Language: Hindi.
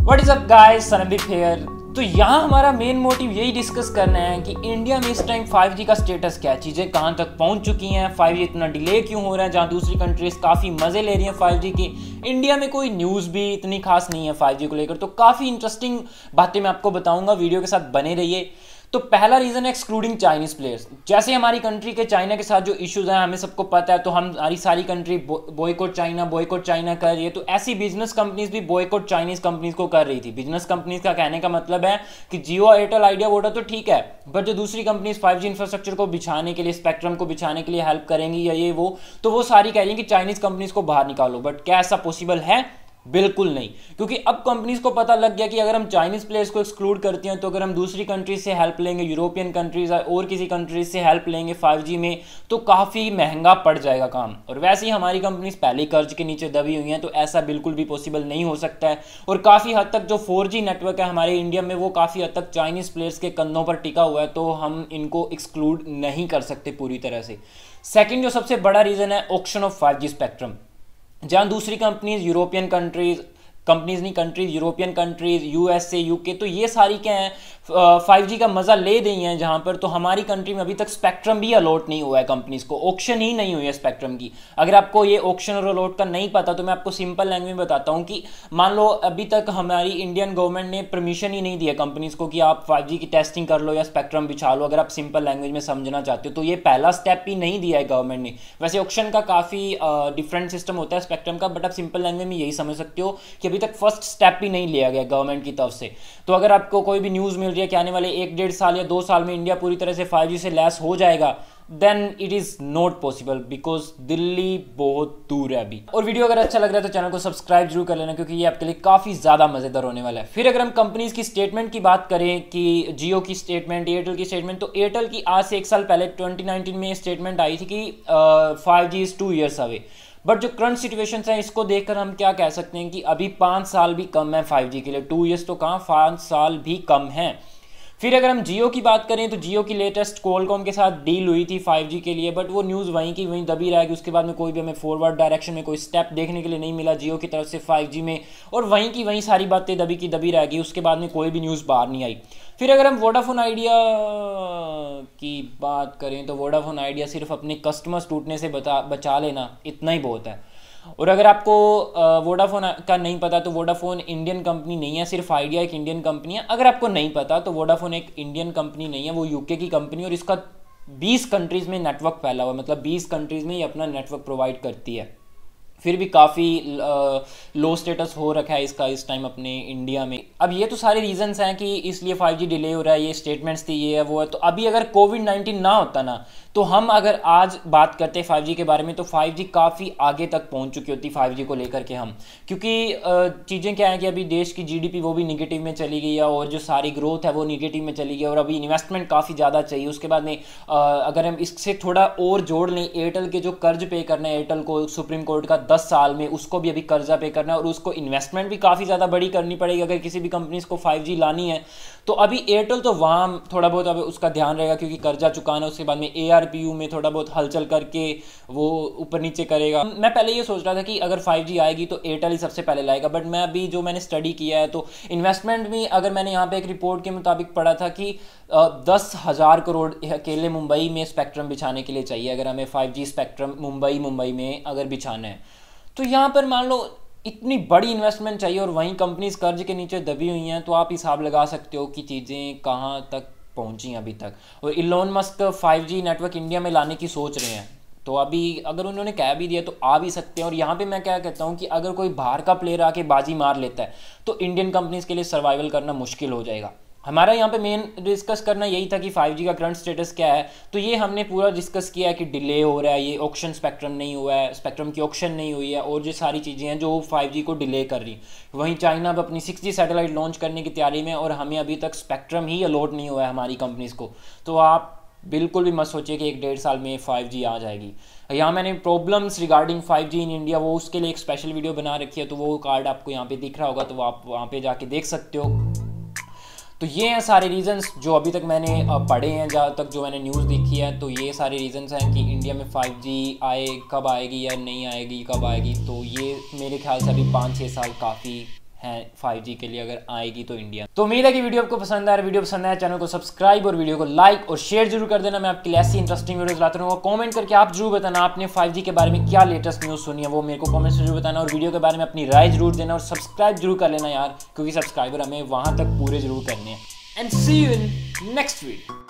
What is up guys, Sandeep here. तो यहाँ हमारा मेन मोटिव यही डिस्कस करना है कि इंडिया में इस टाइम 5G का स्टेटस क्या है, चीज़ें कहाँ तक पहुँच चुकी हैं, 5G इतना डिले क्यों हो रहा है, जहाँ दूसरी कंट्रीज काफ़ी मज़े ले रही हैं 5G की। इंडिया में कोई न्यूज़ भी इतनी खास नहीं है 5G को लेकर, तो काफ़ी इंटरेस्टिंग बातें मैं आपको बताऊँगा, वीडियो के साथ बने रहिए। तो पहला रीज़न है एक्सक्लूडिंग चाइनीज़ प्लेयर्स। जैसे हमारी कंट्री के चाइना के साथ जो इश्यूज हैं हमें सबको पता है, तो हमारी सारी कंट्री बॉयकॉट चाइना कर रही है। तो ऐसी बिजनेस कंपनीज भी बॉयकॉट चाइनीज़ कंपनीज को कर रही थी। बिजनेस कंपनीज का कहने का मतलब है कि जियो, एयरटेल, आइडिया, वोडा तो ठीक है, बट जो दूसरी कंपनीज 5G इंफ्रास्ट्रक्चर को बिछाने के लिए, स्पेक्ट्रम को बिछाने के लिए हेल्प करेंगी या ये वो, तो वो सारी कह रही है कि चाइनीज़ कंपनीज को बाहर निकालो। बट क्या ऐसा पॉसिबल है? बिल्कुल नहीं, क्योंकि अब कंपनीज को पता लग गया कि अगर हम चाइनीज प्लेयर्स को एक्सक्लूड करते हैं, तो अगर हम दूसरी कंट्रीज से हेल्प लेंगे, यूरोपियन कंट्रीज और किसी कंट्रीज से हेल्प लेंगे 5G में, तो काफ़ी महंगा पड़ जाएगा काम। और वैसे ही हमारी कंपनीज पहले ही कर्ज के नीचे दबी हुई हैं, तो ऐसा बिल्कुल भी पॉसिबल नहीं हो सकता है। और काफ़ी हद तक जो 4G नेटवर्क है हमारे इंडिया में, वो काफ़ी हद तक चाइनीज प्लेयर्स के कंधों पर टिका हुआ है, तो हम इनको एक्सक्लूड नहीं कर सकते पूरी तरह से। सेकेंड जो सबसे बड़ा रीज़न है, ऑक्शन ऑफ 5G स्पेक्ट्रम। जहाँ दूसरी companies, European countries, USA, UK, तो ये सारी क्या है 5G का मज़ा ले रही हैं जहाँ पर, तो हमारी कंट्री में अभी तक स्पेक्ट्रम भी अलॉट नहीं हुआ है कंपनीज को, ऑक्शन ही नहीं हुई है स्पेक्ट्रम की। अगर आपको ये ऑक्शन और अलॉट का नहीं पता, तो मैं आपको सिंपल लैंग्वेज में बताता हूँ कि मान लो अभी तक हमारी इंडियन गवर्नमेंट ने परमिशन ही नहीं दिया कंपनीज को कि आप 5G की टेस्टिंग कर लो या स्पेक्ट्रम बिछा लो। अगर आप सिंपल लैंग्वेज में समझना चाहते हो, तो ये पहला स्टेप ही नहीं दिया है गवर्नमेंट ने। वैसे ऑक्शन का काफ़ी डिफरेंट सिस्टम होता है स्पेक्ट्रम का, बट आप सिंपल लैंग्वेज में यही समझ सकते हो कि अभी तक फर्स्ट स्टेप भी नहीं लिया गया गवर्नमेंट की तरफ से। तो अगर आपको कोई भी न्यूज़ मिल रही है कि आने वाले 1-1.5 साल या 2 साल में इंडिया पूरी तरह से 5G से लैस हो जाएगा, then it is not possible, because Delhi बहुत दूर है अभी। और वीडियो अगर अच्छा लग रहा है तो चैनल को सब्सक्राइब जरूर कर लेना, क्योंकि ये आपके लिए काफ़ी ज़्यादा मज़ेदार होने वाला है। फिर अगर हम कंपनीज की स्टेटमेंट की बात करें कि जियो की स्टेटमेंट, एयरटेल की स्टेटमेंट, तो एयरटेल की आज से 1 साल पहले 2019 में स्टेटमेंट आई थी कि 5G is 2 years away. But जो करंट सिचुएशन है, इसको देखकर हम क्या कह सकते हैं कि अभी 5 साल भी कम है 5G के लिए। 2 years तो कहाँ, 5 साल भी कम है। फिर अगर हम जियो की बात करें, तो जियो की लेटेस्ट क्वालकॉम के साथ डील हुई थी 5G के लिए, बट वो न्यूज़ वहीं की वहीं दबी रहेगी। उसके बाद में कोई भी हमें फॉरवर्ड डायरेक्शन में कोई स्टेप देखने के लिए नहीं मिला जियो की तरफ से 5G में, और वहीं की वहीं सारी बातें दबी की दबी रहेगी। उसके बाद में कोई भी न्यूज़ बाहर नहीं आई। फिर अगर हम वोडाफोन आइडिया की बात करें, तो वोडाफोन आइडिया सिर्फ अपने कस्टमर्स टूटने से बचा लेना, इतना ही बहुत है। और अगर आपको वोडाफोन का नहीं पता, तो वोडाफोन इंडियन कंपनी नहीं है, सिर्फ आइडिया एक इंडियन कंपनी है। अगर आपको नहीं पता, तो वोडाफोन एक इंडियन कंपनी नहीं है, वो यूके की कंपनी, और इसका 20 कंट्रीज़ में नेटवर्क फैला हुआ है, मतलब 20 कंट्रीज़ में ये अपना नेटवर्क प्रोवाइड करती है। फिर भी काफ़ी लो स्टेटस हो रखा है इसका इस टाइम अपने इंडिया में। अब ये तो सारे रीजंस हैं कि इसलिए 5G डिले हो रहा है, ये स्टेटमेंट्स थी, ये है वो है। तो अभी अगर कोविड-19 ना होता ना, तो हम अगर आज बात करते 5G के बारे में, तो 5G काफ़ी आगे तक पहुंच चुकी होती 5G को लेकर के हम, क्योंकि चीज़ें क्या है कि अभी देश की GDP वो भी निगेटिव में चली गई है, और जो सारी ग्रोथ है वो निगेटिव में चली गई, और अभी इन्वेस्टमेंट काफ़ी ज़्यादा चाहिए। उसके बाद में अगर हम इससे थोड़ा और जोड़ लें, एयरटेल के जो कर्ज पे करना है एयरटेल को सुप्रीम कोर्ट का 10 साल में, उसको भी अभी कर्जा पे करना है, और उसको इन्वेस्टमेंट भी काफ़ी ज़्यादा बड़ी करनी पड़ेगी अगर किसी भी कंपनीज को 5G लानी है। तो अभी एयरटेल तो वहाँ थोड़ा बहुत अब उसका ध्यान रहेगा, क्योंकि कर्जा चुकाना, उसके बाद में ARPU में थोड़ा बहुत हलचल करके वो ऊपर नीचे करेगा। मैं पहले ये सोच रहा था कि अगर 5G आएगी तो एयरटेल ही सबसे पहले लाएगा, बट मैं अभी जो मैंने स्टडी किया है, तो इन्वेस्टमेंट भी अगर मैंने यहाँ पे एक रिपोर्ट के मुताबिक पढ़ा था कि 10,000 करोड़ अकेले मुंबई में स्पेक्ट्रम बिछाने के लिए चाहिए, अगर हमें 5G स्पेक्ट्रम मुंबई में अगर बिछाना है। तो यहाँ पर मान लो इतनी बड़ी इन्वेस्टमेंट चाहिए, और वहीं कंपनीज कर्ज के नीचे दबी हुई हैं, तो आप हिसाब लगा सकते हो कि चीज़ें कहाँ तक पहुँची अभी तक। और Elon Musk 5G network India में लाने की सोच रहे हैं, तो अभी अगर उन्होंने कह भी दिया तो आ भी सकते हैं। और यहाँ पे मैं क्या कहता हूँ कि अगर कोई बाहर का प्लेयर आके बाजी मार लेता है, तो इंडियन कंपनीज के लिए सर्वाइवल करना मुश्किल हो जाएगा। हमारा यहाँ पे मेन डिस्कस करना यही था कि 5G का करंट स्टेटस क्या है, तो ये हमने पूरा डिस्कस किया है कि डिले हो रहा है, ये ऑक्शन स्पेक्ट्रम नहीं हुआ है, स्पेक्ट्रम की ऑक्शन नहीं हुई है, और जो सारी चीज़ें हैं जो 5G को डिले कर रही। वहीं चाइना अब अपनी 6G सैटेलाइट लॉन्च करने की तैयारी में, और हमें अभी तक स्पेक्ट्रम ही अलॉट नहीं हुआ है हमारी कंपनीज़ को। तो आप बिल्कुल भी मत सोचिए कि 1-1.5 साल में 5G आ जाएगी। यहाँ मैंने problems regarding 5G in India, वो उसके लिए एक स्पेशल वीडियो बना रखी है, तो वो कार्ड आपको यहाँ पे दिख रहा होगा, तो आप वहाँ पे जाके देख सकते हो। तो ये हैं सारे रीज़न्स जो अभी तक मैंने पढ़े हैं, जहाँ तक जो मैंने न्यूज़ देखी है, तो ये सारे रीज़न्स हैं कि इंडिया में 5G कब आएगी या नहीं आएगी, कब आएगी। तो ये मेरे ख्याल से अभी 5-6 साल काफ़ी है 5G के लिए अगर आएगी तो इंडिया। तो उम्मीद है कि वीडियो आपको पसंद आया। वीडियो पसंद आया चैनल को सब्सक्राइब और वीडियो को लाइक और शेयर जरूर कर देना। मैं आपके लिए ऐसी इंटरेस्टिंग वीडियोस लाता रहूँगा। कमेंट करके आप जरूर बताना आपने 5G के बारे में क्या लेटेस्ट न्यूज़ सुनी है, वो मेरे को कमेंट में जरूर बताना और वीडियो के बारे में अपनी राय जरूर देना और सब्सक्राइब जरूर कर लेना यार, क्योंकि सब्सक्राइबर हमें वहाँ तक पूरे जरूर करने हैं। And see you in next video.